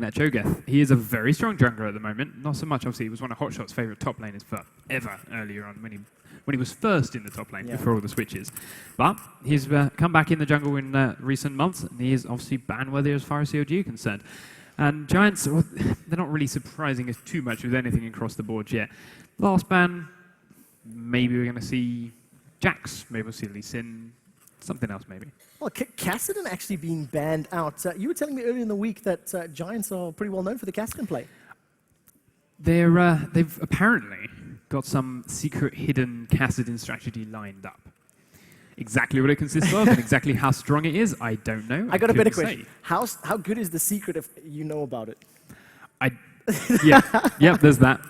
that Cho'Gath. He is a very strong jungler at the moment. Not so much, obviously, he was one of Hotshot's favourite top laners forever earlier on when he was first in the top lane before all the switches. But he's come back in the jungle in recent months, and he is obviously ban-worthy as far as CLGEU is concerned. And Giants, well, they're not really surprising us too much with anything across the board yet. Last ban, maybe we're going to see Jax, maybe we'll see Lee Sin, something else maybe. Well, Kassadin actually being banned out. You were telling me earlier in the week that Giants are pretty well known for the Kassadin play. They've apparently got some secret hidden Kassadin strategy lined up. Exactly what it consists of and exactly how strong it is, I don't know. I got a better question. How good is the secret if you know about it? Yeah, there's that.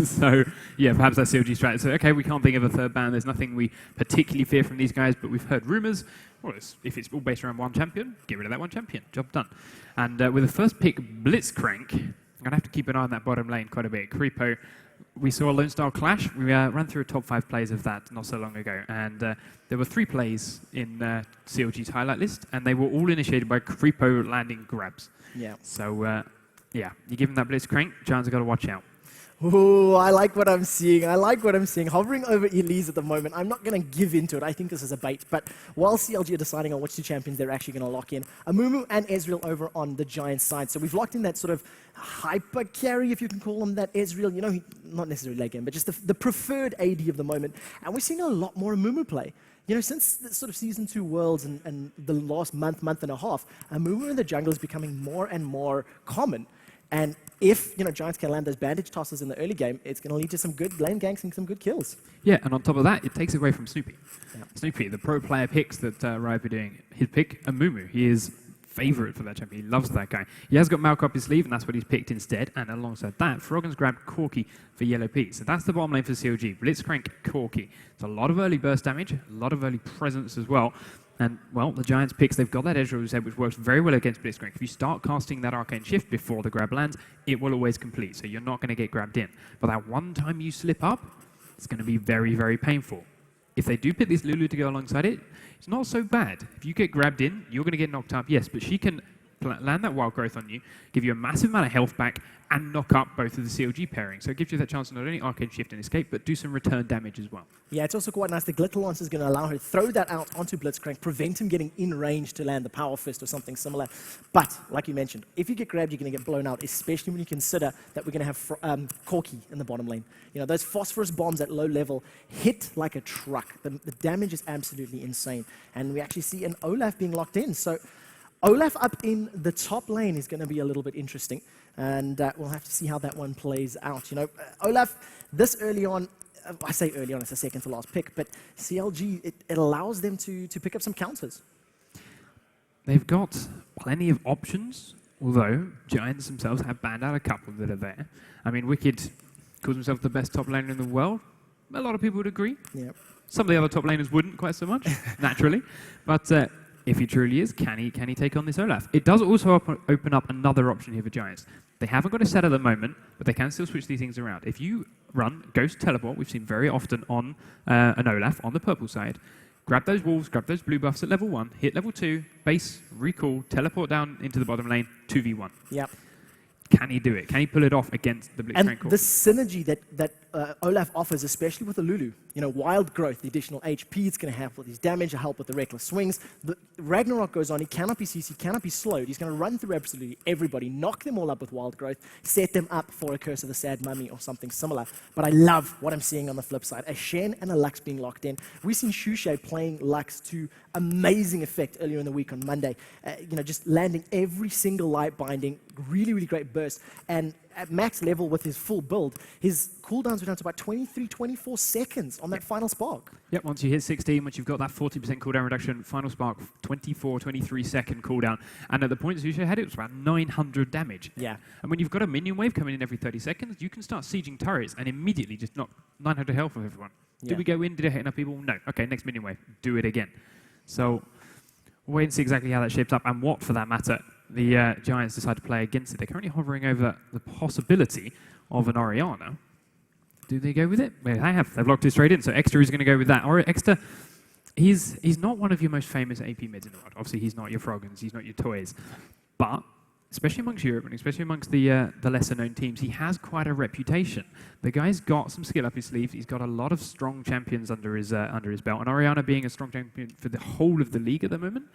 So, yeah, perhaps that's CLG strategy. So, okay, we can't think of a third ban. There's nothing we particularly fear from these guys, but we've heard rumors. Well, if it's all based around one champion, get rid of that one champion. Job done. And with the first pick, Blitzcrank, I'm going to have to keep an eye on that bottom lane quite a bit. Creepo, we saw a Lone Star clash. We ran through a top 5 plays of that not so long ago. And there were 3 plays in CLG's highlight list, and they were all initiated by Creepo landing grabs. Yeah. So, yeah, you give him that Blitzcrank, Giants have got to watch out. Ooh, I like what I'm seeing. I like what I'm seeing. Hovering over Elise at the moment. I'm not going to give into it. I think this is a bait. But while CLG are deciding on which 2 champions they're actually going to lock in, Amumu and Ezreal over on the Giants side. So we've locked in that sort of hyper carry, if you can call him that, Ezreal. You know, not necessarily late game, but just the preferred AD of the moment. And we're seeing a lot more Amumu play. You know, since the sort of Season 2 Worlds and the last month and a half, Amumu in the jungle is becoming more and more common. And if, Giants can land those bandage tosses in the early game, it's going to lead to some good lane ganks and some good kills. Yeah, and on top of that, it takes away from Snoopy. Yeah. Snoopy, the pro player picks that Riot are doing, his pick, Amumu. He is favourite for that champion. He loves that guy. He has got Maokai up his sleeve, and that's what he's picked instead. And alongside that, Froggen's grabbed Corki for Yellow P. So that's the bottom lane for CLG. Blitzcrank, Corki. It's a lot of early burst damage, a lot of early presence as well. And, well, the Giants' picks, they've got that Ezreal reset, which works very well against Blitzcrank. If you start casting that Arcane Shift before the grab lands, it will always complete, so you're not going to get grabbed in. But that one time you slip up, it's going to be very, very painful. If they do pick this Lulu to go alongside it, it's not so bad. If you get grabbed in, you're going to get knocked up, yes, but she can land that wild growth on you, give you a massive amount of health back, and knock up both of the CLG pairing. So it gives you that chance to not only Arcane Shift and escape, but do some return damage as well. Yeah, it's also quite nice. The Glitter Lance is going to allow her to throw that out onto Blitzcrank, prevent him getting in range to land the Power Fist or something similar. But, like you mentioned, if you get grabbed, you're going to get blown out, especially when you consider that we're going to have Corki in the bottom lane. You know, those phosphorus bombs at low level hit like a truck. The damage is absolutely insane. And we actually see an Olaf being locked in. So Olaf up in the top lane is going to be a little bit interesting, and we'll have to see how that one plays out. You know, Olaf, this early on, I say early on, it's a second to last pick, but CLG, it allows them to pick up some counters. They've got plenty of options, although Giants themselves have banned out a couple that are there. I mean, Wicked calls himself the best top laner in the world. A lot of people would agree. Yep. Some of the other top laners wouldn't quite so much, naturally. But if he truly is, can he take on this Olaf? It does also open up another option here for Giants. They haven't got a set at the moment, but they can still switch these things around. If you run Ghost Teleport, we've seen very often on an Olaf on the purple side, grab those wolves, grab those blue buffs at level 1, hit level 2, base, recall, teleport down into the bottom lane, 2v1. Yep. Can he do it? Can he pull it off against the Blitzcrank? And the synergy that Olaf offers, especially with the Lulu, you know, wild growth, the additional HP it's going to have with his damage, a help with the reckless swings. The Ragnarok goes on, he cannot be CC, cannot be slowed. He's going to run through absolutely everybody, knock them all up with wild growth, set them up for a Curse of the Sad Mummy or something similar. But I love what I'm seeing on the flip side. A Shen and a Lux being locked in. We've seen Shushay playing Lux to amazing effect earlier in the week on Monday. You know, just landing every single light binding, really, really great burst. And at max level with his full build, his cooldowns were down to about 23, 24 seconds on that final spark. Yep, once you hit 16, once you've got that 40% cooldown reduction, final spark, 24, 23 second cooldown. And at the point Zusha had, it was about 900 damage. Yeah. And when you've got a minion wave coming in every 30 seconds, you can start sieging turrets and immediately just knock 900 health of everyone. Yeah. Did we go in? Did it hit enough people? No. Okay, next minion wave. Do it again. So we'll wait and see exactly how that shapes up and what, for that matter, the Giants decide to play against it. They're currently hovering over the possibility of an Orianna. Do they go with it? Well, they have. They've locked it straight in. So Extra is going to go with that. Or Extra, he's not one of your most famous AP mids in the world. Obviously, he's not your Froggens. He's not your Toys. But especially amongst Europe and especially amongst the lesser-known teams, he has quite a reputation. The guy's got some skill up his sleeve. He's got a lot of strong champions under his belt, and Orianna being a strong champion for the whole of the league at the moment,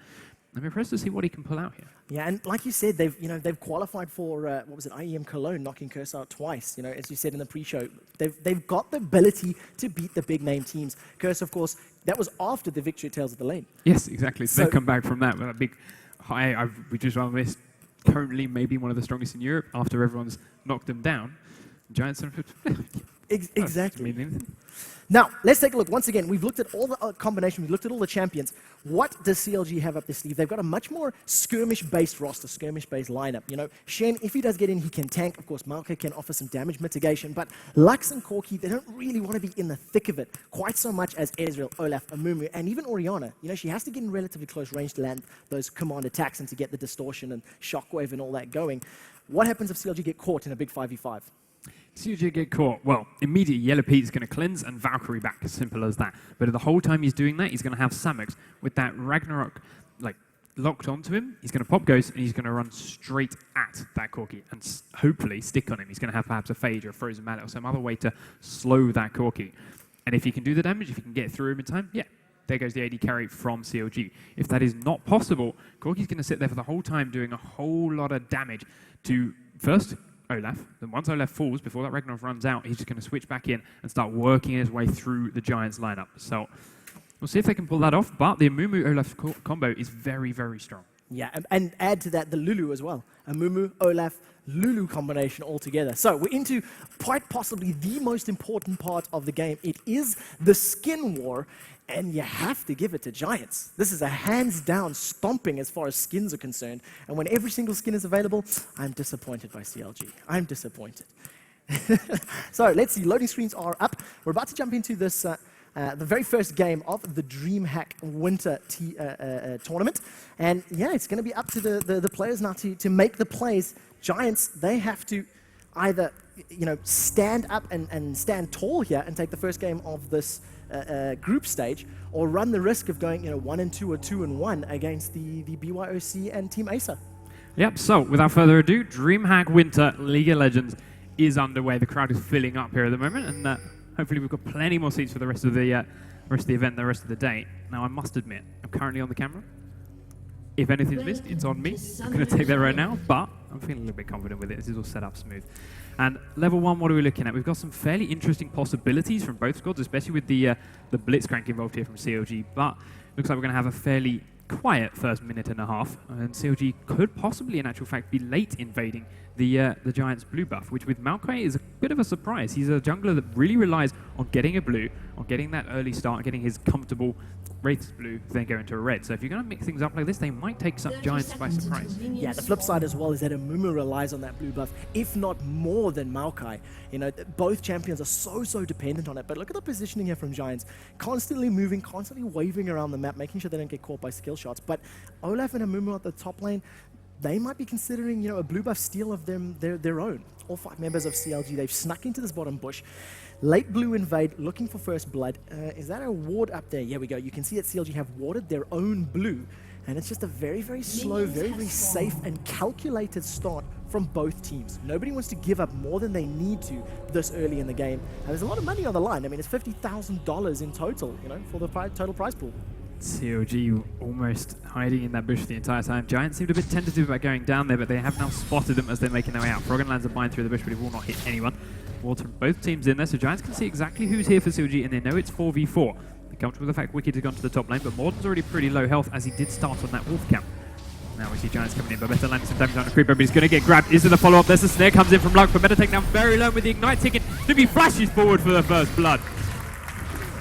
I'm impressed to see what he can pull out here. Yeah, and like you said, they've qualified for what was it, IEM Cologne, knocking Curse out twice. You know, as you said in the pre-show, they've got the ability to beat the big name teams. Curse, of course, that was after the victory at Tales of the Lane. Yes, exactly. So they've come back from that with a big high. We just rather missed. Currently, maybe one of the strongest in Europe after everyone's knocked them down. Giants. Exactly. Now, let's take a look. Once again, we've looked at all the combinations, we've looked at all the champions. What does CLG have up their sleeve? They've got a much more skirmish-based roster, skirmish-based lineup. You know, Shen, if he does get in, he can tank. Of course, Maokai can offer some damage mitigation, but Lux and Corki, they don't really want to be in the thick of it quite so much as Ezreal, Olaf, Amumu, and even Orianna. You know, she has to get in relatively close range to land those command attacks and to get the distortion and shockwave and all that going. What happens if CLG get caught in a big 5v5? CLG get caught. Well, immediately Yellow Pete's going to cleanse and Valkyrie back, as simple as that. But the whole time he's doing that, he's going to have Samux with that Ragnarok locked onto him. He's going to pop Ghost and he's going to run straight at that Corki and hopefully stick on him. He's going to have perhaps a Phage or a Frozen Mallet or some other way to slow that Corki. And if he can do the damage, if he can get through him in time, yeah, there goes the AD carry from CLG. If that is not possible, Corki's going to sit there for the whole time doing a whole lot of damage to first Olaf. Then once Olaf falls, before that Ragnarok runs out, he's just going to switch back in and start working his way through the Giants lineup. So we'll see if they can pull that off, but the Amumu Olaf combo is very, very strong. Yeah, and add to that the Lulu as well. Amumu, Olaf, Lulu combination altogether. So we're into quite possibly the most important part of the game. It is the skin war, and you have to give it to Giants. This is a hands-down stomping as far as skins are concerned. And when every single skin is available, I'm disappointed by CLG. I'm disappointed. So let's see, loading screens are up. We're about to jump into this, the very first game of the Dreamhack Winter tournament. And yeah, it's going to be up to the players now to make the plays. Giants, they have to either stand up and stand tall here and take the first game of this group stage, or run the risk of going 1-2 or 2-1 against the BYOC and Team Acer. Yep, so without further ado, Dreamhack Winter League of Legends is underway. The crowd is filling up here at the moment, and hopefully we've got plenty more seats for the rest of the event, the rest of the day. Now, I must admit, I'm currently on the camera. If anything's missed, it's on me. I'm going to take that right now, but I'm feeling a little bit confident with it. This is all set up smooth. And level 1, what are we looking at? We've got some fairly interesting possibilities from both squads, especially with the Blitzcrank involved here from CLG, but looks like we're going to have a fairly quiet first minute and a half, and CLG could possibly, in actual fact, be late invading the Giants' blue buff, which with Maokai is a bit of a surprise. He's a jungler that really relies on getting a blue, on getting that early start, getting his comfortable Wraith's blue, then go into a red. So if you're going to mix things up like this, they might take some Giants by surprise. Yeah, the flip side as well is that Amumu relies on that blue buff, if not more than Maokai. Both champions are so dependent on it. But look at the positioning here from Giants. Constantly moving, constantly waving around the map, making sure they don't get caught by skill shots. But Olaf and Amumu at the top lane, they might be considering a blue buff steal of their own. All 5 members of CLG, they've snuck into this bottom bush. Late blue invade, looking for first blood. Is that a ward up there? Yeah, we go. You can see that CLG have warded their own blue, and it's just a very, very slow, very, very safe and calculated start from both teams. Nobody wants to give up more than they need to this early in the game, and there's a lot of money on the line. I mean, it's $50,000 in total, for the total prize pool. CLG almost hiding in that bush the entire time. Giants seemed a bit tentative about going down there, but they have now spotted them as they're making their way out. Froggenlands are bind through the bush, but it will not hit anyone. Wards from both teams in there, so Giants can see exactly who's here for CLG, and they know it's 4v4. They're comfortable with the fact Wicked has gone to the top lane, but Morden's already pretty low health as he did start on that wolf camp. Now we see Giants coming in, but better landing some damage on the creeper, but he's going to get grabbed. Is it the follow-up? There's the snare comes in from Luck, but better take down very low with the ignite ticket. Nibby flashes forward for the first blood.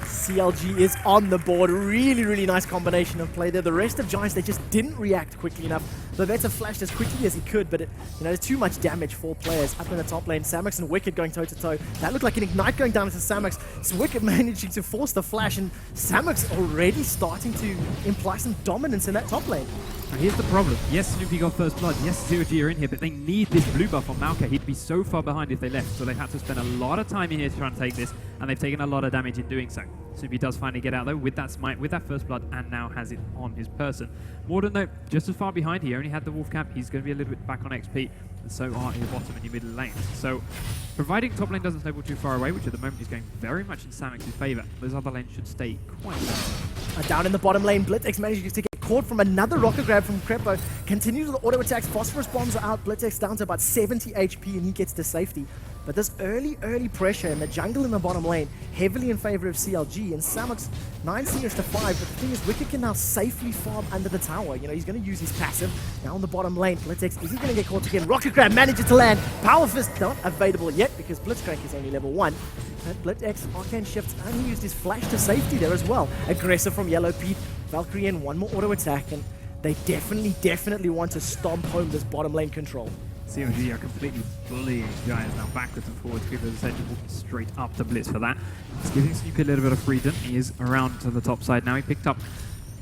CLG is on the board. Really, really nice combination of play there. The rest of Giants, they just didn't react quickly enough. Bavetta flashed as quickly as he could, but there's too much damage for players up in the top lane. Samux and Wicked going toe-to-toe. That looked like an ignite going down into Samux. So Wicked managing to force the flash, and Samux already starting to imply some dominance in that top lane. Now here's the problem. Yes, Snoopy got first blood. Yes, CLG are in here, but they need this blue buff on Maokai. He'd be so far behind if they left, so they had to spend a lot of time in here to try and take this, and they've taken a lot of damage in doing so. Snoopy does finally get out though with that smite, with that first blood, and now has it on his person. Morden though, just as far behind. He only had the wolf cap. He's going to be a little bit back on XP, and so are your bottom and your middle lanes. So, providing top lane doesn't snowball too far away, which at the moment is going very much in Samex's favour, those other lanes should stay quite low. Down in the bottom lane, Blitzcrank manages to get caught from another rocket grab from Crepo. Continues with the auto attacks. Phosphorus bombs are out. Blitzcrank down to about 70 HP, and he gets to safety. But this early pressure in the jungle in the bottom lane, heavily in favor of CLG, and Samex 9 CS to 5, but the thing is, Wicked can now safely farm under the tower. You know, he's going to use his passive. Now in the bottom lane, Blitzcrank, is he going to get caught again? Rocket Grab manages to land. Power Fist not available yet because Blitzcrank is only level 1. And Blitzcrank Arcane shifts, and he used his flash to safety there as well. Aggressive from Yellow Pete. Valkyrie in one more auto attack, and they definitely want to stomp home this bottom lane control. CLG are completely bullying Giants now backwards and forwards. Creeper is essentially walking straight up the Blitz for that. It's giving Snoopy a little bit of freedom. He is around to the top side now. He picked up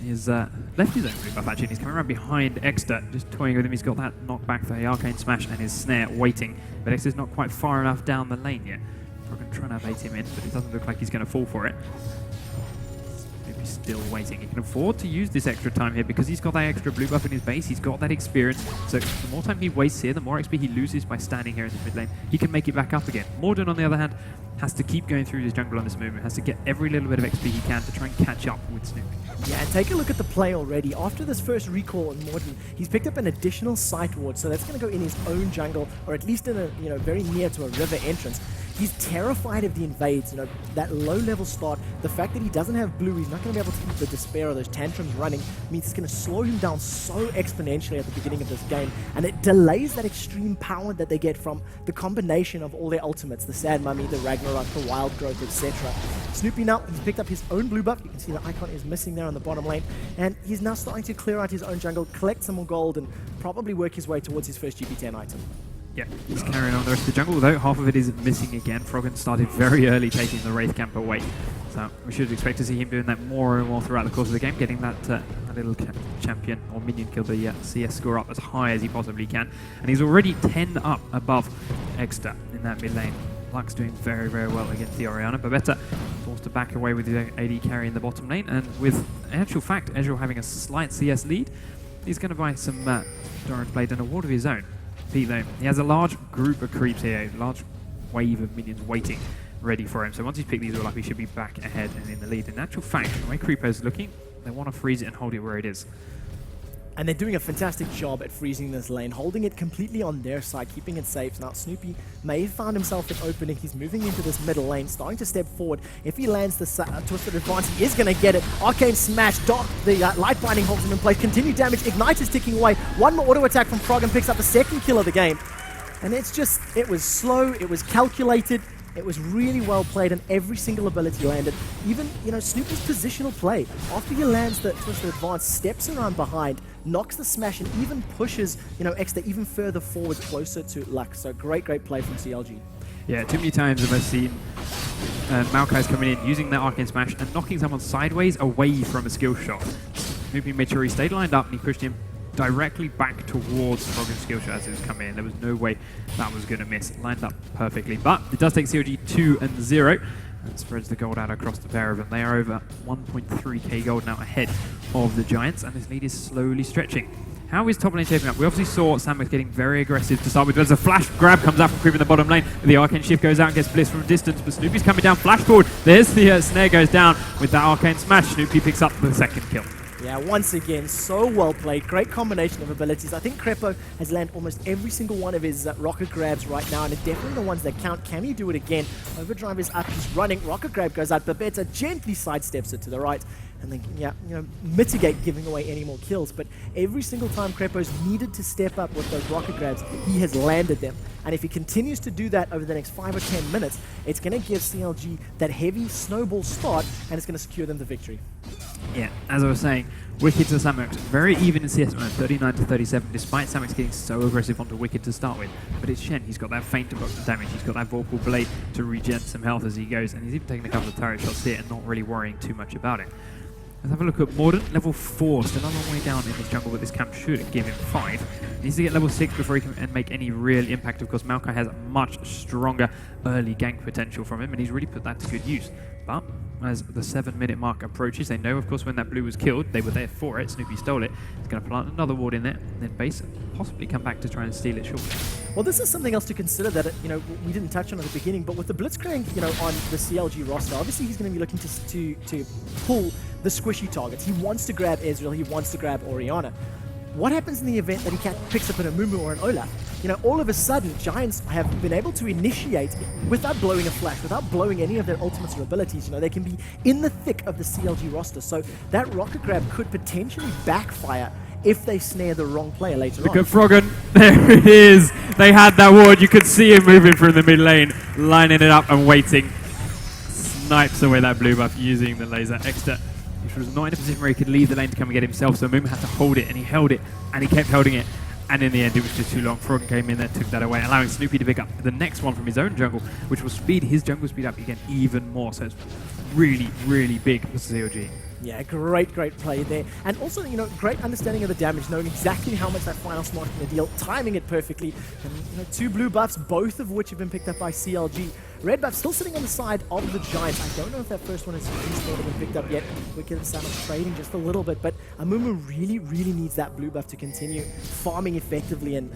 his left his own blue buff actually, and he's coming around behind Exeter, just toying with him. He's got that knockback for the Arcane Smash and his snare waiting, but Exeter's not quite far enough down the lane yet. We're going to try and bait him in, but it doesn't look like he's going to fall for it. He's still waiting. He can afford to use this extra time here because he's got that extra blue buff in his base. He's got that experience. So the more time he wastes here, the more XP he loses by standing here in the mid lane. He can make it back up again. Morden, on the other hand, has to keep going through his jungle on this movement, has to get every little bit of XP he can to try and catch up with Snoopy. Yeah, and take a look at the play already. After this first recall on Morden, he's picked up an additional sight ward, so that's going to go in his own jungle, or at least in a, you know, very near to a river entrance. He's terrified of the invades, you know, that low-level start. The fact that he doesn't have blue, he's not going to be able to keep the despair or those tantrums running, means it's going to slow him down so exponentially at the beginning of this game, and it delays that extreme power that they get from the combination of all their ultimates, the Sad Mummy, the Ragnarok, the Wild Growth, etc. Snoopy now, he's picked up his own blue buff. You can see the icon is missing there on the bottom lane, and he's now starting to clear out his own jungle, collect some more gold, and probably work his way towards his first GP10 item. Yeah, he's carrying on the rest of the jungle, though half of it is missing again. Froggen started very early taking the Wraith Camp away, so we should expect to see him doing that more and more throughout the course of the game, getting that little champion or minion kill, the CS score up as high as he possibly can. And he's already 10 up above Exeter in that mid lane. Lux doing very well against the Orianna, but better forced to back away with the AD carry in the bottom lane, and with, in actual fact, Ezreal having a slight CS lead, he's going to buy some Doran's Blade and a ward of his own. Pete though, he has a large group of creeps here, a large wave of minions waiting ready for him, so once he's picked these all up, he should be back ahead and in the lead. In actual fact, the way Creeper's looking, they want to freeze it and hold it where it is. And they're doing a fantastic job at freezing this lane, holding it completely on their side, keeping it safe. Now Snoopy may have found himself an opening. He's moving into this middle lane, starting to step forward. If he lands the Twisted Advance, he is going to get it. Arcane Smash, Doc, the Light Binding holds him in place. Continued damage, Ignite is ticking away. One more auto attack from Froggen picks up the second kill of the game. And it's just, it was slow, it was calculated. It was really well played, and every single ability landed. Even, you know, Snoopy's positional play. After he lands the Twisted Advance, steps around behind, knocks the smash, and even pushes, you know, Exeter even further forward, closer to Lux. So great play from CLG. Yeah, too many times have I seen Maokai's coming in, using that Arcane Smash, and knocking someone sideways away from a skill shot. Snoopy made sure he stayed lined up, and he pushed him directly back towards Froggen's skill shot as it was coming in. There was no way that was going to miss. Lined up perfectly. But it does take CLG 2-0 and spreads the gold out across the pair of them. They are over 1.3k gold now ahead of the Giants, and this lead is slowly stretching. How is top lane shaping up? We obviously saw Samus getting very aggressive to start with. There's a flash grab comes out from Creep in the bottom lane. The Arcane Shift goes out and gets Bliss from distance, but Snoopy's coming down flash forward. There's the snare goes down with that Arcane Smash. Snoopy picks up the second kill. Yeah, once again, so well played. Great combination of abilities. I think Crepo has landed almost every single one of his rocket grabs right now, and it's definitely the ones that count. Can he do it again? Overdrive is up, he's running. Rocket grab goes out. Babetta gently sidesteps it to the right, and then, yeah, you know, mitigate giving away any more kills. But every single time Crepo's needed to step up with those rocket grabs, he has landed them. And if he continues to do that over the next 5 or 10 minutes, it's going to give CLG that heavy snowball start, and it's going to secure them the victory. Yeah, as I was saying, Wicked to Samex, very even in CS mode, 39-37, despite Samex getting so aggressive onto Wicked to start with. But it's Shen, he's got that feint to block the damage, he's got that Vorpal Blade to regen some health as he goes, and he's even taking a couple of turret shots here and not really worrying too much about it. Let's have a look at Morden, level 4, still a long way down in this jungle, but this camp should give him 5. He needs to get level 6 before he can make any real impact. Of course, Maokai has much stronger early gank potential from him, and he's really put that to good use. But as the 7-minute mark approaches. They know, of course, when that blue was killed, they were there for it. Snoopy stole it. He's going to plant another ward in there, and then base possibly come back to try and steal it shortly. Well, this is something else to consider that, we didn't touch on at the beginning, but with the Blitzcrank, on the CLG roster, obviously he's going to be looking to pull the squishy targets. He wants to grab Ezreal, he wants to grab Orianna. What happens in the event that he picks up an Amumu or an Olaf? All of a sudden, Giants have been able to initiate without blowing a flash, without blowing any of their ultimates or abilities. They can be in the thick of the CLG roster. So that rocket grab could potentially backfire if they snare the wrong player later on. Look at Froggen. There it is. They had that ward. You could see him moving from the mid lane, lining it up and waiting. Snipes away that blue buff using the laser. Extra, which was not in a position where he could leave the lane to come and get himself, so Amumu had to hold it, and he held it, and he kept holding it. And in the end, it was just too long. Froggen came in there, took that away, allowing Snoopy to pick up the next one from his own jungle, which will speed his jungle speed up again even more. So it's really, really big for CLG. Yeah, great play there. And also, great understanding of the damage, knowing exactly how much that final smart is going to deal, timing it perfectly. And, 2 blue buffs, both of which have been picked up by CLG. Red buff still sitting on the side of the Giants. I don't know if that first one has been picked up yet. Wicked and Samus trading just a little bit, but Amumu really needs that blue buff to continue farming effectively and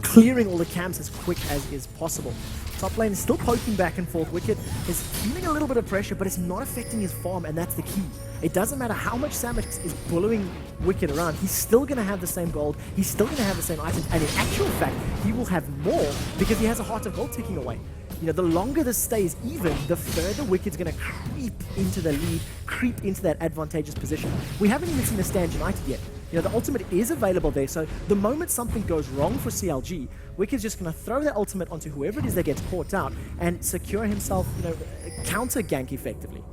clearing all the camps as quick as is possible. Top lane is still poking back and forth. Wicked is feeling a little bit of pressure, but it's not affecting his farm, and that's the key. It doesn't matter how much Samus is bullowing Wicked around, he's still going to have the same gold, he's still going to have the same items, and in actual fact, he will have more because he has a Heart of Gold ticking away. The longer this stays even, the further Wicked's going to creep into the lead, creep into that advantageous position. We haven't even seen the Stand United yet. The ultimate is available there, so the moment something goes wrong for CLG, Wicked's just going to throw that ultimate onto whoever it is that gets caught out and secure himself, counter gank effectively.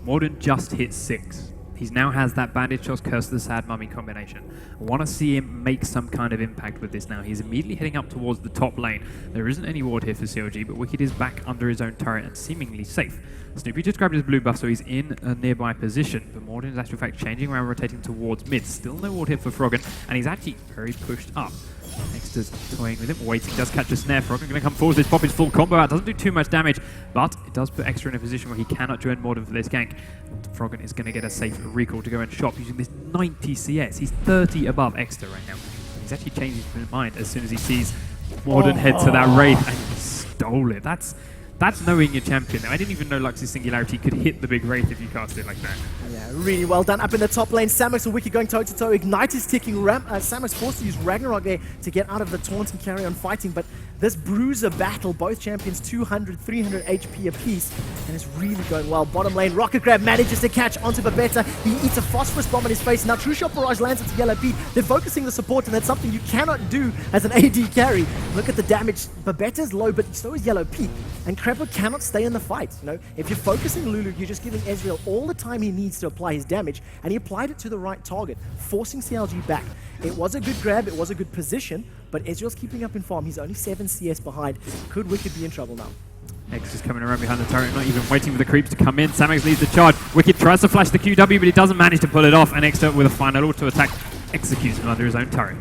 Morden just hit 6. He now has that Bandage Toss, Curse of the Sad Mummy combination. I want to see him make some kind of impact with this now. He's immediately heading up towards the top lane. There isn't any ward here for CLG, but Wicked is back under his own turret and seemingly safe. Snoopy just grabbed his blue buff, so he's in a nearby position. But Morden is actually, in fact, changing around, rotating towards mid. Still no ward here for Froggen, and he's actually very pushed up. Nexter's toying with him, waiting, does catch a snare. Froggen going to come forward, this pop his full combo out, doesn't do too much damage, but it does put Extra in a position where he cannot join Morden for this gank. Froggen is going to get a safe recall to go and shop using this 90 CS. He's 30 above Extra right now. He's actually changed his mind as soon as he sees Morden head to that Wraith, and he stole it. That's knowing your champion. Now, I didn't even know Lux's Singularity could hit the big Wraith if you cast it like that. Yeah, really well done. Up in the top lane, Samus and Wicked going toe-to-toe. Ignite is ticking. Samus forced to use Ragnarok there to get out of the taunt and carry on fighting, but this bruiser battle, both champions 200, 300 HP apiece, and it's really going well. Bottom lane, Rocket Grab manages to catch onto Babetta. He eats a Phosphorus Bomb in his face. Now True Shot Barrage lands into Yellow Pete. They're focusing the support, and that's something you cannot do as an AD carry. Look at the damage. Babetta's low, but so is Yellow Pete, and Crepper cannot stay in the fight. If you're focusing Lulu, you're just giving Ezreal all the time he needs to apply his damage, and he applied it to the right target, forcing CLG back. It was a good grab, it was a good position, but Ezreal's keeping up in farm. He's only 7 CS behind. Could Wicked be in trouble now? X is coming around behind the turret, not even waiting for the creeps to come in. Samex leads the charge. Wicked tries to flash the QW, but he doesn't manage to pull it off, and Exter with a final auto attack executes him under his own turret.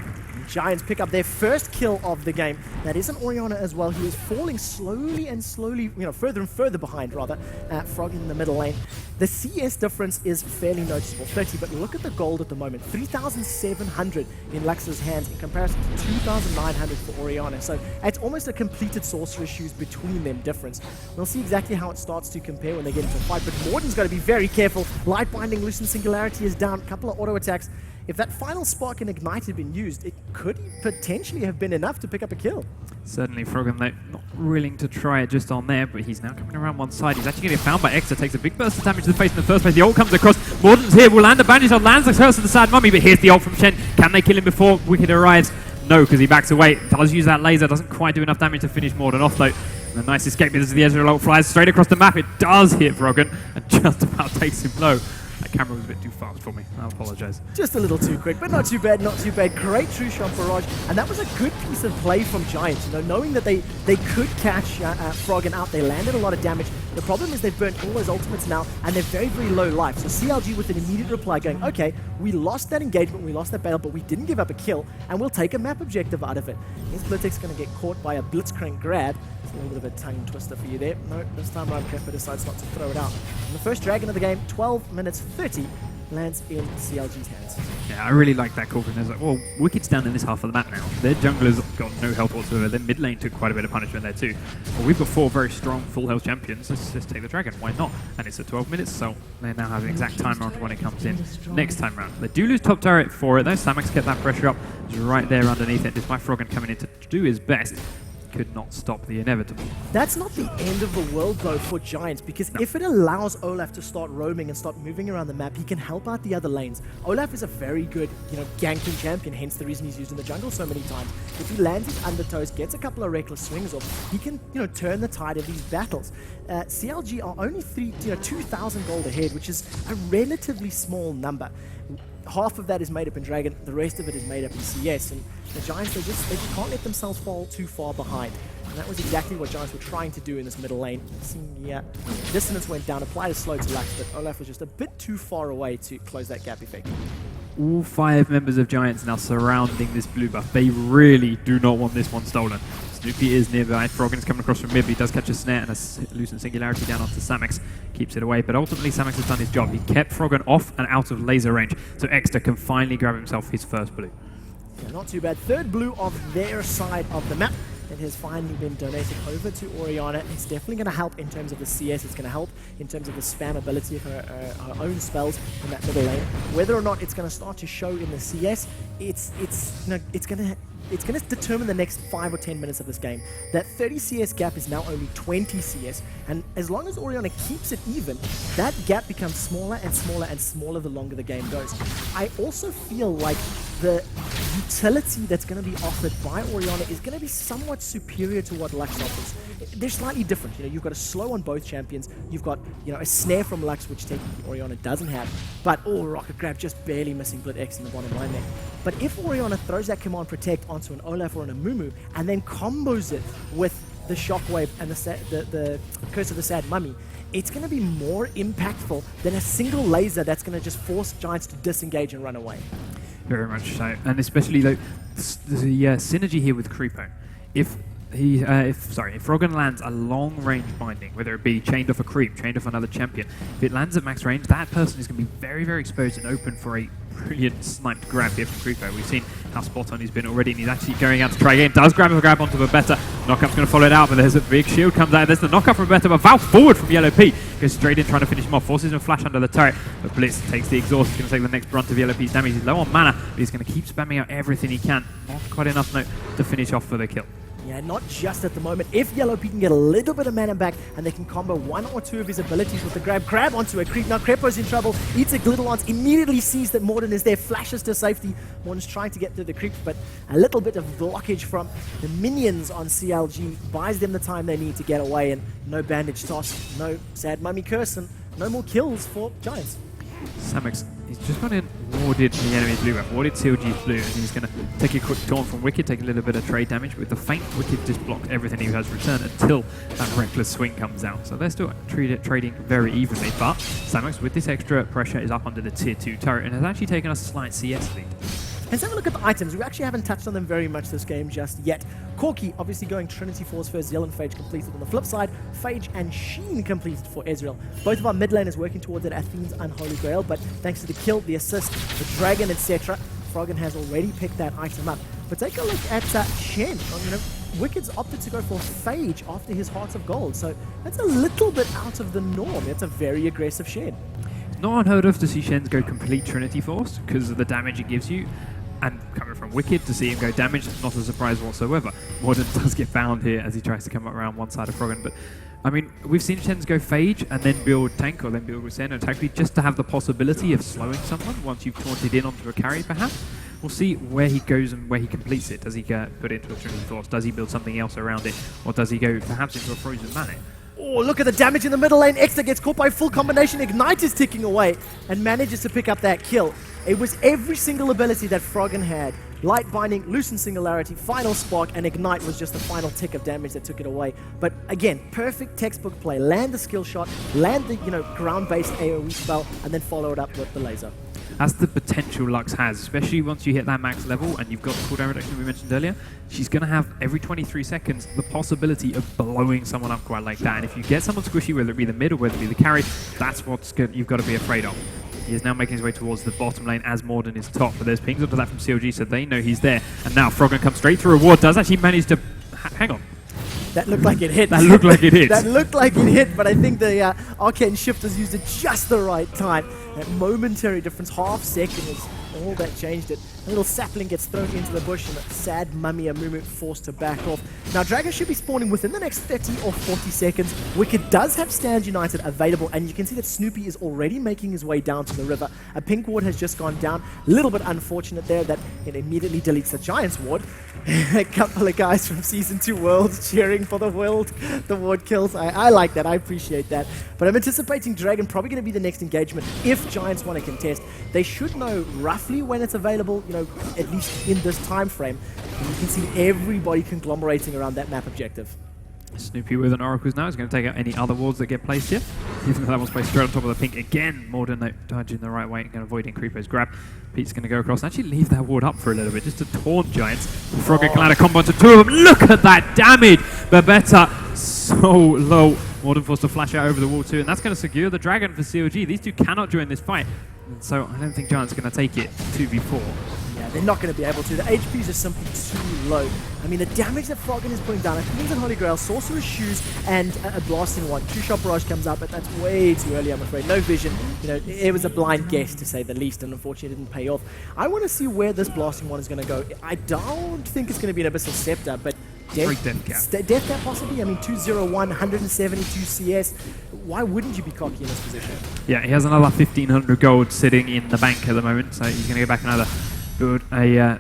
Giants pick up their first kill of the game. That is an Orianna as well. He is falling slowly and slowly, further and further behind, rather, Frog in the middle lane. The CS difference is fairly noticeable, 30, but look at the gold at the moment. 3,700 in Lux's hands in comparison to 2,900 for Orianna. So it's almost a completed Sorcerer Shoes between them difference. We'll see exactly how it starts to compare when they get into a fight, but Morden's got to be very careful. Light Binding, Loosened Singularity is down, a couple of auto attacks. If that final spark and ignite had been used, it could potentially have been enough to pick up a kill. Certainly, Froggen, though, not willing to try it just on there, but he's now coming around one side. He's actually getting found by Exter, takes a big burst of damage to the face in the first place. The ult comes across. Morden's here, will land a bandage on, lands the curse of the sad mummy, but here's the ult from Shen. Can they kill him before Wicked arrives? No, because he backs away. Does use that laser, doesn't quite do enough damage to finish Morden off, though. And a nice escape as the Ezreal ult flies straight across the map. It does hit Froggen, and just about takes him low. That camera was a bit too fast for me. I apologize. Just a little too quick, but not too bad, not too bad. Great true shot barrage, and that was a good piece of play from Giants. You know, knowing that they could catch Froggen out, they landed a lot of damage. The problem is they've burnt all those ultimates now, and they're very, very low life. So CLG with an immediate reply going, okay, we lost that engagement, we lost that battle, but we didn't give up a kill, and we'll take a map objective out of it. Is Blitzcrank going to get caught by a Blitzcrank grab? It's a little bit of a tongue twister for you there. No, this time around Crepper decides not to throw it out. And the first dragon of the game, 12 minutes 30, lands in CLG's hands. Yeah, I really like that call because there's like, well, Wicked's down in this half of the map now. Their jungler's got no health whatsoever. Their mid lane took quite a bit of punishment there too. Well, we've got 4 very strong full health champions. Let's just take the dragon. Why not? And it's at 12 minutes, so they now have an exact time round when it comes in next time round. They do lose top turret for it though. Samex kept that pressure up. It's right there underneath it. Despite Froggen coming in to do his best, could not stop the inevitable. That's not the end of the world though for Giants, because if it allows Olaf to start roaming and start moving around the map, he can help out the other lanes. Olaf is a very good, ganking champion, hence the reason he's used in the jungle so many times. If he lands his undertows, gets a couple of reckless swings off, he can, turn the tide of these battles. CLG are only 2,000 gold ahead, which is a relatively small number. Half of that is made up in Dragon, the rest of it is made up in CS, and the Giants, they just can't let themselves fall too far behind. And that was exactly what Giants were trying to do in this middle lane. Dissonance went down, applied a slow to Lux, but Olaf was just a bit too far away to close that gap effectively. All 5 members of Giants now surrounding this blue buff. They really do not want this one stolen. Snoopy is nearby. Froggen's coming across from mid, but he does catch a snare and a loosened singularity down onto Samex. Keeps it away, but ultimately Samex has done his job. He kept Froggen off and out of laser range, so Exeter can finally grab himself his first blue. Yeah, not too bad. Third blue of their side of the map. It has finally been donated over to Orianna. It's definitely going to help in terms of the CS. It's going to help in terms of the spam ability of her own spells in that middle lane. Whether or not it's going to start to show in the CS, it's going to determine the next 5 or 10 minutes of this game. That 30 CS gap is now only 20 CS, and as long as Orianna keeps it even, that gap becomes smaller and smaller and smaller the longer the game goes. I also feel like the utility that's going to be offered by Orianna is going to be somewhat superior to what Lux offers. They're slightly different. You've got a slow on both champions. You've got a snare from Lux, which technically Orianna doesn't have. But rocket grab just barely missing Blit X in the bottom line there. But if Orianna throws that command protect onto an Olaf or an Amumu and then combos it with the shockwave and the curse of the sad mummy, it's going to be more impactful than a single laser that's going to just force Giants to disengage and run away. Very much so, and especially the synergy here with Creepo. If Froggen lands a long-range binding, whether it be chained off a creep, chained off another champion, if it lands at max range, that person is going to be very, very exposed and open for a brilliant sniped grab here from Creepo. We've seen how spot on he's been already, and he's actually going out to try again. Does grab onto Babetta. Knockup's going to follow it out, but there's a big shield comes out. There's the knockup from Babetta, but Val forward from Yellow P. Goes straight in trying to finish him off. Forces him a flash under the turret, but Blitz takes the exhaust. He's going to take the next brunt of Yellow P's damage. He's low on mana, but he's going to keep spamming out everything he can. Not quite enough to finish off for the kill. Yeah, not just at the moment. If Yellow P can get a little bit of mana back and they can combo 1 or 2 of his abilities with the grab onto a creep. Now Crepo's in trouble, eats a little once, immediately sees that Morden is there, flashes to safety. Morden's trying to get through the creep, but a little bit of blockage from the minions on CLG buys them the time they need to get away, and no bandage toss, no sad mummy curse, and no more kills for Giants. Samex, he's just gone in, warded the enemy's blue buff, warded CLG's blue, and he's going to take a quick taunt from Wicked, take a little bit of trade damage. With the feint, Wicked just blocked everything he has returned until that reckless swing comes out. So they're still trading very evenly, but Samex, with this extra pressure, is up under the tier 2 turret and has actually taken a slight CS lead. Let's have a look at the items. We actually haven't touched on them very much this game just yet. Corki obviously going Trinity Force first, Zeal and Phage completed. On the flip side, Phage and Shen completed for Ezreal. Both of our mid laners working towards that Athene's Unholy Grail, but thanks to the kill, the assist, the dragon, etc., Froggen has already picked that item up. But take a look at Shen. Wicked's opted to go for Phage after his Hearts of Gold, so that's a little bit out of the norm. It's a very aggressive Shen. Not unheard of to see Shen go complete Trinity Force because of the damage it gives you. And coming from Wicked, to see him go damage, not a surprise whatsoever. Morden does get found here as he tries to come up around one side of Froggen, but I mean, we've seen Shen's go Phage and then build tank, or then build with Sen and attack speed, just to have the possibility of slowing someone once you've taunted in onto a carry, perhaps. We'll see where he goes and where he completes it. Does he get put into a Trinity Force? Does he build something else around it? Or does he go perhaps into a Frozen Mallet? Oh, look at the damage in the middle lane. Extra gets caught by a full combination. Ignite is ticking away and manages to pick up that kill. It was every single ability that Froggen had. Light Binding, Loosen Singularity, Final Spark, and Ignite was just the final tick of damage that took it away. But again, perfect textbook play. Land the skill shot, land the ground-based AoE spell, and then follow it up with the laser. That's the potential Lux has, especially once you hit that max level and you've got the cooldown reduction we mentioned earlier. She's going to have, every 23 seconds, the possibility of blowing someone up quite like that. And if you get someone squishy, whether it be the mid or whether it be the carry, that's what's good. You've got to be afraid of. He is now making his way towards the bottom lane as Morden is top, but there's pings up to that from CLG, so they know he's there. And now Froggen comes straight through a ward, does actually manage to... hang on. That looked like it hit. That looked like it hit. That looked like it hit, but I think the Arcane Shifters used it just the right time. That momentary difference, half second, is all that changed it. A little sapling gets thrown into the bush, and a sad mummy Amumu forced to back off. Now, Dragon should be spawning within the next 30 or 40 seconds. Wicked does have Stand United available, and you can see that Snoopy is already making his way down to the river. A pink ward has just gone down. A little bit unfortunate there that it immediately deletes the Giants ward. A couple of guys from Season 2 Worlds cheering for the ward kills. I like that. I appreciate that. But I'm anticipating Dragon probably going to be the next engagement. If Giants want to contest, they should know roughly when it's available, at least in this time frame. And you can see everybody conglomerating around that map objective. Snoopy with an Oracles now is going to take out any other wards that get placed here. Even though that one's placed straight on top of the pink again. Morden dodging the right way and avoiding Creeper's grab. Pete's going to go across and actually leave that ward up for a little bit just to taunt Giants. Froggen can land a combo onto two of them. Look at that damage! Babetta so low. Morden forced to flash out over the wall too, and that's going to secure the Dragon for CLG. These two cannot join this fight. And so I don't think Giants are going to take it 2v4. Yeah, they're not going to be able to. The HPs are simply too low. I mean, the damage that Froggen is putting down, Crimson Holy Grail, Sorcerer's Shoes, and a blasting one. Two-shot barrage comes up, but that's way too early, I'm afraid. No vision. It was a blind guess, to say the least, and unfortunately it didn't pay off. I want to see where this blasting one is going to go. I don't think it's going to be an Abyssal Scepter, but Death cap. Death cap possibly? I mean, 201, 172 CS. Why wouldn't you be cocky in this position? Yeah, he has another 1,500 gold sitting in the bank at the moment, so he's going to go back and either build a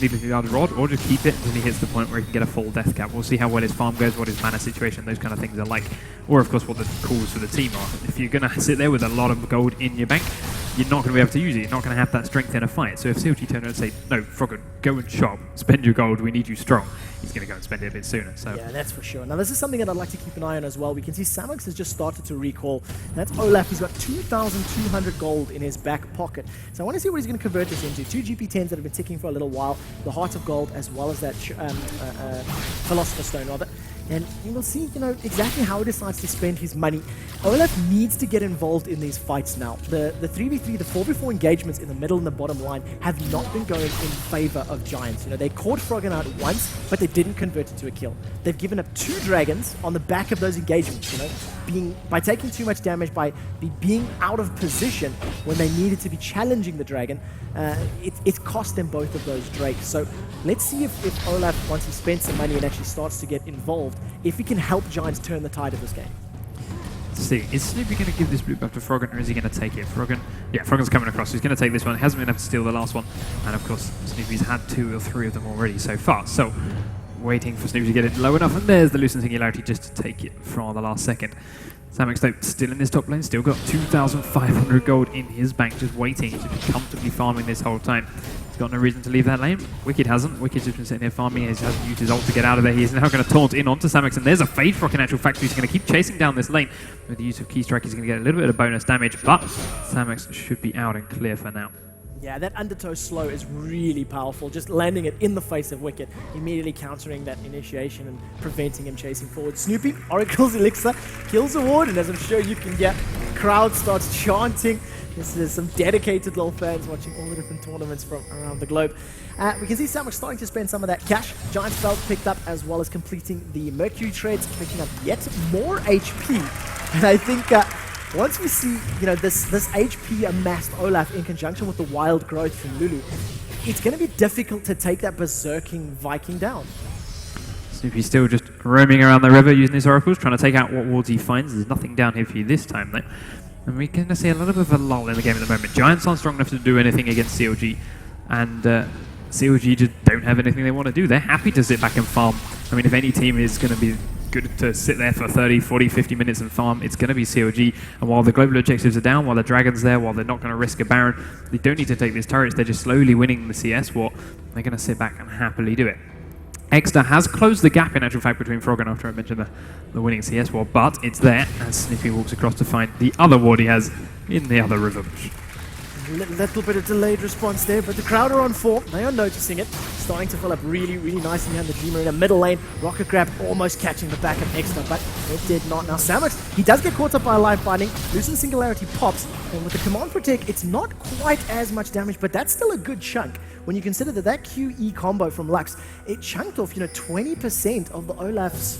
needlessly large rod or just keep it until he hits the point where he can get a full death cap. We'll see how well his farm goes, what his mana situation, those kind of things are like, or of course what the calls for the team are. If you're going to sit there with a lot of gold in your bank, you're not going to be able to use it. You're not going to have that strength in a fight. So if CLG turn around and say, no, Froggen, go and shop, spend your gold, we need you strong, he's going to go and spend it a bit sooner. So yeah, that's for sure. Now, this is something that I'd like to keep an eye on as well. We can see Samux has just started to recall. That's Olaf. He's got 2,200 gold in his back pocket. So I want to see what he's going to convert this into. Two GP10s that have been ticking for a little while, the Heart of Gold, as well as that Philosopher's Stone, rather. And you will see, exactly how he decides to spend his money. Olaf needs to get involved in these fights now. The 3v3, the 4v4 engagements in the middle and the bottom line have not been going in favor of Giants. They caught Froggen out once, but they didn't convert it to a kill. They've given up 2 dragons on the back of those engagements, by taking too much damage, by being out of position when they needed to be challenging the dragon. It's cost them both of those drakes. So let's see if Olaf, once he spends some money and actually starts to get involved, if he can help Giants turn the tide of this game. Let's see, is Snoopy going to give this blue buff to Froggen, or is he going to take it? Froggen's coming across, so he's going to take this one. He hasn't been able to steal the last one, and of course Snoopy's had 2 or 3 of them already so far. So waiting for Snoopy to get it low enough, and there's the Loosen Singularity just to take it for the last second. Samux though still in this top lane, still got 2,500 gold in his bank, just waiting to be comfortably farming this whole time. He's got no reason to leave that lane. Wicked hasn't. Wicked's just been sitting there farming. He hasn't used his ult to get out of there. He's now going to taunt in onto Samux, and there's a Fade Frock in actual fact. He's going to keep chasing down this lane. With the use of Key Strike, he's going to get a little bit of bonus damage, but Samux should be out and clear for now. Yeah, that undertow slow is really powerful, just landing it in the face of Wicked, immediately countering that initiation and preventing him chasing forward. Snoopy, Oracle's Elixir, kills a ward, and as I'm sure you can get, crowd starts chanting. There's some dedicated LoL fans watching all the different tournaments from around the globe. We can see Samux starting to spend some of that cash. Giants Belt picked up, as well as completing the Mercury trades, picking up yet more HP. And I think once we see, this HP amassed Olaf in conjunction with the wild growth from Lulu, it's going to be difficult to take that berserking Viking down. Snoopy's still just roaming around the river using his oracles, trying to take out what wards he finds. There's nothing down here for you this time, though. And we're going to see a little bit of a lull in the game at the moment. Giants aren't strong enough to do anything against CLG, and CLG just don't have anything they want to do. They're happy to sit back and farm. I mean, if any team is going to be good to sit there for 30, 40, 50 minutes and farm. It's going to be CLG, and while the global objectives are down, while the Dragon's there, while they're not going to risk a Baron, they don't need to take these turrets. They're just slowly winning the CS war. They're going to sit back and happily do it. Exeter has closed the gap, in actual fact, between Froggen after I mentioned the winning CS war, but it's there as Snippy walks across to find the other ward he has in the other river bush. A little bit of delayed response there, but the crowd are on form. They are noticing it. Starting to fill up really, really nicely behind the Dreamer in the middle lane. Rocket Grab almost catching the back of Exeter, but it did not. Now Samus, he does get caught up by a life binding. Losing Singularity pops, and with the Command Protect, it's not quite as much damage, but that's still a good chunk. When you consider that QE combo from Lux, it chunked off 20% of the Olaf's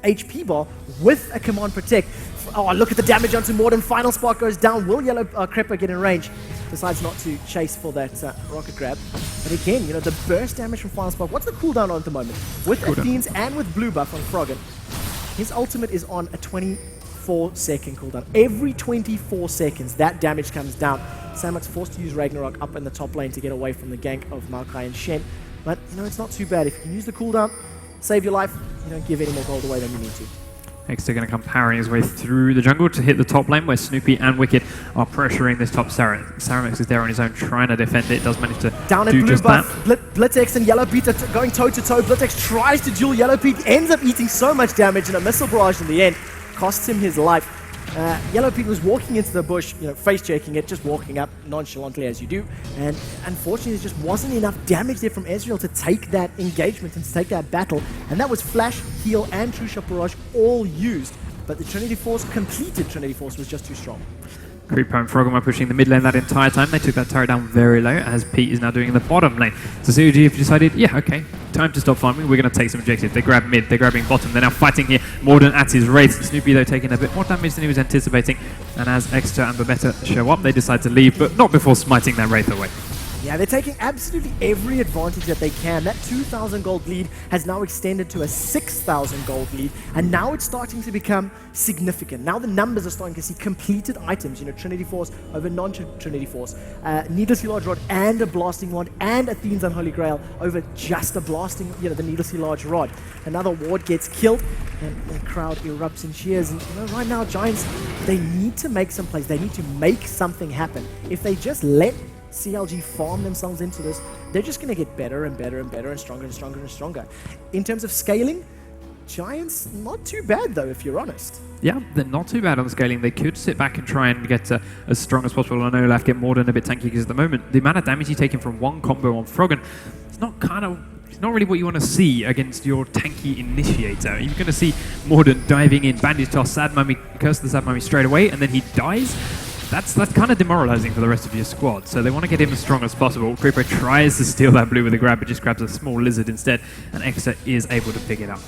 HP bar with a Command Protect. Oh, look at the damage onto Morden. Final spark goes down. Will Yellow Crepper get in range? Decides not to chase for that Rocket Grab. But again, the burst damage from Final Spark. What's the cooldown on at the moment? With Athene's and with Blue Buff on Froggen, his ultimate is on a 24-second cooldown. Every 24 seconds, that damage comes down. Samuk's forced to use Ragnarok up in the top lane to get away from the gank of Maokai and Shen. But, it's not too bad. If you can use the cooldown, save your life, you don't give any more gold away than you need to. Exeter going to come powering his way through the jungle to hit the top lane where Snoopy and Wicked are pressuring this top Saramex is there on his own trying to defend it. Does manage to down do blue just buff. that. Blitzex and Yellow Pete are going toe-to-toe. Blitzex tries to duel Yellow Pete, ends up eating so much damage, and a missile barrage in the end costs him his life. Yellow Pete was walking into the bush, face-checking it, just walking up nonchalantly as you do, and unfortunately there just wasn't enough damage there from Ezreal to take that engagement and to take that battle, and that was Flash, Heal, and True Shot Barrage all used, but the Trinity Force, completed Trinity Force, was just too strong. Creeper and Froggen were pushing the mid lane that entire time. They took that turret down very low, as Pete is now doing in the bottom lane. So CLG have decided, yeah, okay, time to stop farming. We're going to take some objectives. They grab mid, they're grabbing bottom. They're now fighting here. Morden at his race. Snoopy, though, taking a bit more damage than he was anticipating. And as Exeter and Babetta show up, they decide to leave, but not before smiting that Wraith away. Yeah, they're taking absolutely every advantage that they can. That 2,000 gold lead has now extended to a 6,000 gold lead, and now it's starting to become significant. Now the numbers are starting to see completed items, Trinity Force over non-Trinity Force, Needlessly Large Rod and a Blasting Wand, and Athene's Unholy Grail over just a Blasting, the Needlessly Large Rod. Another ward gets killed, and the crowd erupts in cheers. And right now, Giants, they need to make some plays. They need to make something happen. If they just let CLG farm themselves into this, they're just going to get better and better and better and stronger and stronger and stronger. In terms of scaling, Giants, not too bad though, if you're honest. Yeah, they're not too bad on scaling. They could sit back and try and get as strong as possible on Olaf, get Morden a bit tanky, because at the moment, the amount of damage he's taking from one combo on Froggen, it's not really what you want to see against your tanky initiator. You're going to see Morden diving in, bandage toss, Sad Mummy, curse the Sad Mummy straight away, and then he dies. That's kind of demoralizing for the rest of your squad, so they want to get him as strong as possible. Creeper tries to steal that blue with a grab, but just grabs a small lizard instead, and Exeter is able to pick it up.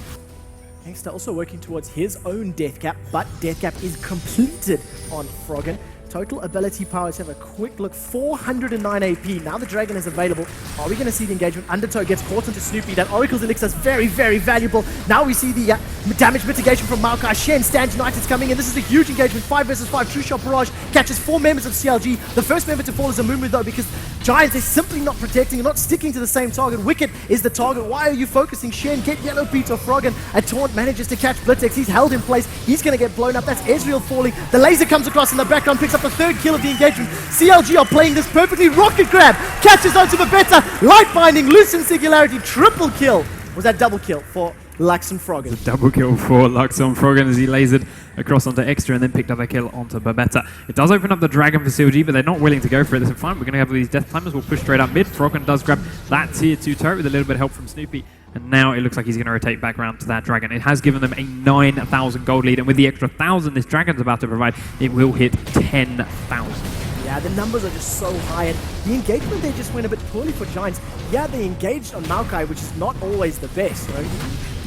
Exeter also working towards his own death cap, but death cap is completed on Froggen. Total ability power, let's have a quick look, 409 AP. Now the Dragon is available. Are we going to see the engagement? Undertow gets caught into Snoopy. That Oracle's Elixir is very, very valuable. Now we see the damage mitigation from Maokai. Shen, Stand United's coming in. This is a huge engagement, 5 versus 5. True Shot Barrage catches 4 members of CLG. The first member to fall is Amumu though, because Giants is simply not protecting, not sticking to the same target. Wicked is the target. Why are you focusing? Shen, get Yellow Pete or Froggen. A taunt manages to catch Blitzex. He's held in place. He's going to get blown up. That's Ezreal falling. The laser comes across in the background, picks up the third kill of the engagement. CLG are playing this perfectly. Rocket Grab catches onto Babetta. Light Binding, Loosen Singularity, triple kill. Was that double kill for Lux and Froggen? It's a double kill for Lux on Froggen as he lasered across onto Extra and then picked up a kill onto Babetta. It does open up the Dragon for CLG, but they're not willing to go for it. They said, fine, we're going to have these Death Climbers. We'll push straight up mid. Froggen does grab that tier 2 turret with a little bit of help from Snoopy. And now it looks like he's going to rotate back around to that Dragon. It has given them a 9,000 gold lead, and with the extra 1,000 this Dragon's about to provide, it will hit 10,000. Yeah, the numbers are just so high, and the engagement there just went a bit poorly for Giants. Yeah, they engaged on Maokai, which is not always the best,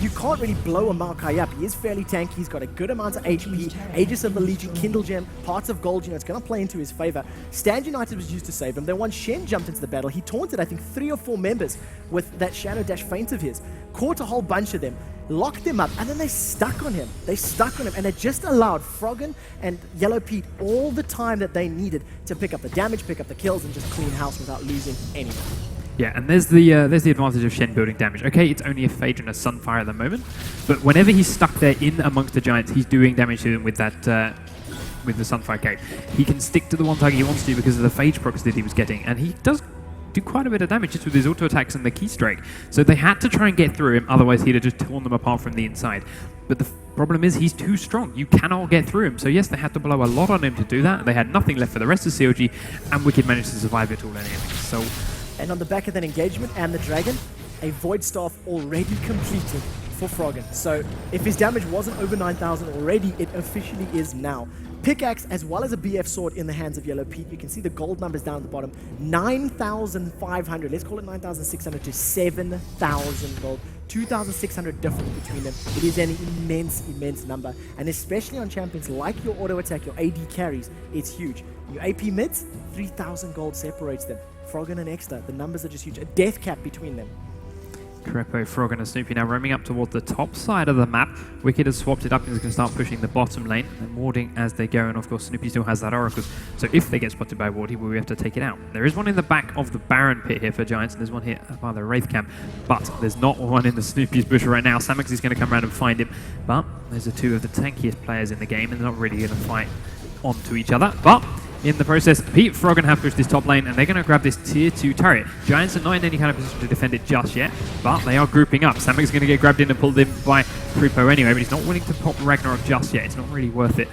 You can't really blow a Maokai up. He is fairly tanky. He's got a good amount of HP. Aegis of the Legion, Kindle Gem, Parts of Gold. It's going to play into his favor. Stand United was used to save him. Then once Shen jumped into the battle, he taunted, I think, 3 or 4 members with that Shadow Dash feint of his. Caught a whole bunch of them, locked them up, and then they stuck on him. And it just allowed Froggen and Yellow Pete all the time that they needed to pick up the damage, pick up the kills, and just clean house without losing anyone. Yeah, and there's the advantage of Shen building damage. Okay, it's only a Phage and a Sunfire at the moment, but whenever he's stuck there in amongst the Giants, he's doing damage to them with that with the Sunfire cape. He can stick to the one target he wants to because of the Phage procs that he was getting, and he does do quite a bit of damage just with his auto attacks and the key strike. So they had to try and get through him, otherwise he'd have just torn them apart from the inside. But the problem is he's too strong. You cannot get through him. So yes, they had to blow a lot on him to do that. They had nothing left for the rest of CLG, and Wicked managed to survive it all anyway. So, and on the back of that engagement and the Dragon, a Void Staff already completed for Froggen. So if his damage wasn't over 9,000 already, it officially is now. Pickaxe as well as a BF sword in the hands of Yellow Pete. You can see the gold numbers down at the bottom. 9,500, let's call it 9,600 to 7,000 gold. 2,600 difference between them. It is an immense, immense number. And especially on champions like your auto attack, your AD carries, it's huge. Your AP mids, 3,000 gold separates them. Froggen and Extra, the numbers are just huge. A death cap between them. Crepo, Froggen and Snoopy now roaming up towards the top side of the map. Wicked has swapped it up and is going to start pushing the bottom lane. They're warding as they go, and of course Snoopy still has that Oracle. So if they get spotted by ward, he will have to take it out. There is one in the back of the Baron pit here for Giants, and there's one here by the Wraith camp, but there's not one in the Snoopy's bush right now. Samex is going to come around and find him, but those are two of the tankiest players in the game, and they're not really going to fight onto each other. But in the process, Pete Froggen have pushed this top lane, and they're going to grab this tier 2 turret. Giants are not in any kind of position to defend it just yet, but they are grouping up. Samek's going to get grabbed in and pulled in by Creepo anyway, but he's not willing to pop Ragnarok just yet. It's not really worth it.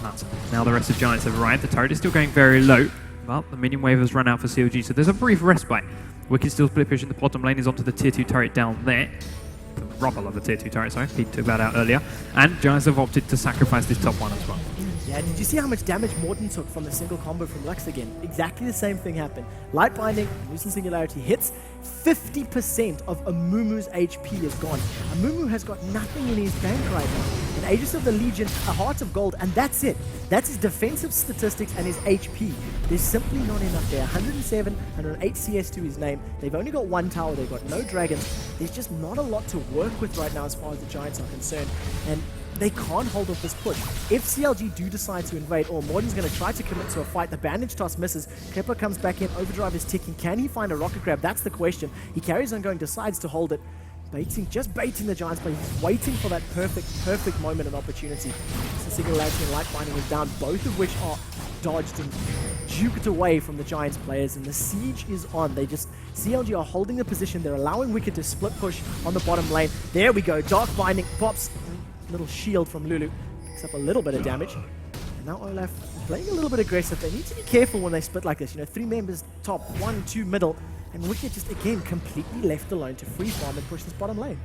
But now the rest of Giants have arrived. The turret is still going very low, but the minion wave has run out for CLG, so there's a brief respite. Wicked still split pushing the bottom lane, is onto the tier 2 turret down there. The rubble of the tier 2 turret, sorry. Pete took that out earlier. And Giants have opted to sacrifice this top one as well. Yeah, did you see how much damage Morton took from the single combo from Lux again? Exactly the same thing happened. Light Binding, Lucent Singularity hits, 50% of Amumu's HP is gone. Amumu has got nothing in his bank right now. An Aegis of the Legion, a Heart of Gold, and that's it. That's his defensive statistics and his HP. There's simply not enough there. 107, 108 CS to his name. They've only got one tower, they've got no dragons. There's just not a lot to work with right now as far as the Giants are concerned. And they can't hold off this push. If CLG do decide to invade, or Morden's going to try to commit to a fight, the bandage toss misses. Kepler comes back in, overdrive is ticking. Can he find a rocket grab? That's the question. He carries on going, decides to hold it. Just baiting the Giants, but he's waiting for that perfect moment and opportunity. So Singularity and Light Binding is down, both of which are dodged and juked away from the Giants players, and the siege is on. CLG are holding the position. They're allowing Wicked to split push on the bottom lane. There we go. Dark Binding pops. Little shield from Lulu, picks up a little bit of damage. And now Olaf playing a little bit aggressive. They need to be careful when they split like this. You know, 3 members top, 1, 2 middle, and Wicked just again completely left alone to free farm and push this bottom lane.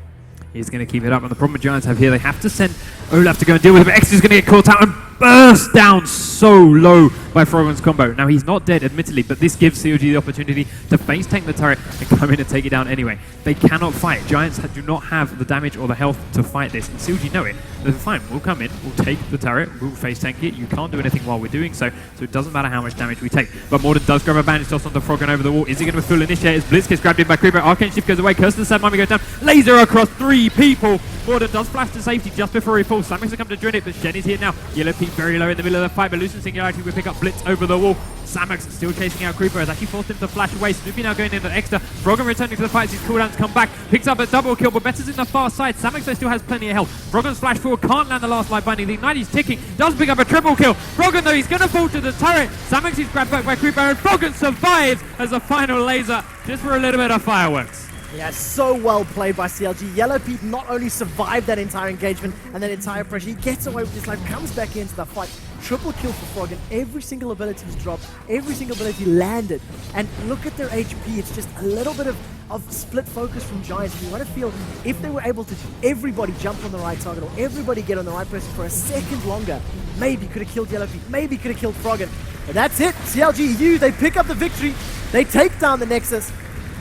He's going to keep it up, and the problem with Giants have here, they have to send Olaf to go and deal with it, but X is going to get caught out and burst down so low by Froggen's combo. Now, he's not dead, admittedly, but this gives CLG the opportunity to face tank the turret and come in and take it down anyway. They cannot fight. Giants do not have the damage or the health to fight this, and CLG know it. They're fine, we'll come in, we'll take the turret, we'll face tank it. You can't do anything while we're doing so, so it doesn't matter how much damage we take. But Morden does grab a bandage toss on the Froggen over the wall. Is he going to full initiate as Blitz gets grabbed in by Creeper? Arcane Shift goes away, Curse of the Sad Mummy goes down, laser across 3 people. Morden does flash to safety just before he falls. Samus will come to join it, but Shen is here now. Yellow Pete very low in the middle of the fight, but Lucent Singularity will pick up Blitz over the wall. Samus still chasing out Creeper, has actually forced him to flash away. Snoopy now going in at Extra. Froggen returning to the fight as his cooldowns come back. Picks up a double kill, but Better's in the far side. Samus though still has plenty of health. Froggen's flash forward can't land the last Light Binding. The Ignite is ticking, does pick up a triple kill. Froggen though, he's going to fall to the turret. Samus is grabbed back by Creeper, and Froggen survives as a final laser, just for a little bit of fireworks. Yeah, so well played by CLG. Yellow Pete not only survived that entire engagement and that entire pressure, he gets away with his life, comes back into the fight. Triple kill for Froggen. Every single ability is dropped, every single ability landed. And look at their HP, it's just a little bit of split focus from Giants. You want to feel if they were able to everybody jump on the right target or everybody get on the right person for a second longer, maybe could have killed Yellow Pete, maybe could have killed Froggen. But that's it. CLGEU, they pick up the victory, they take down the Nexus,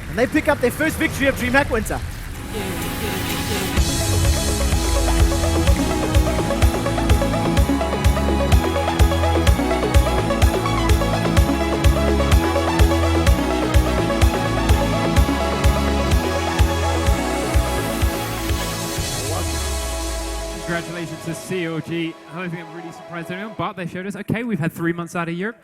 and they pick up their first victory of Dreamhack Winter. Congratulations to CLG. I don't think I'm really surprised anyone, but they showed us, okay, we've had 3 months out of Europe.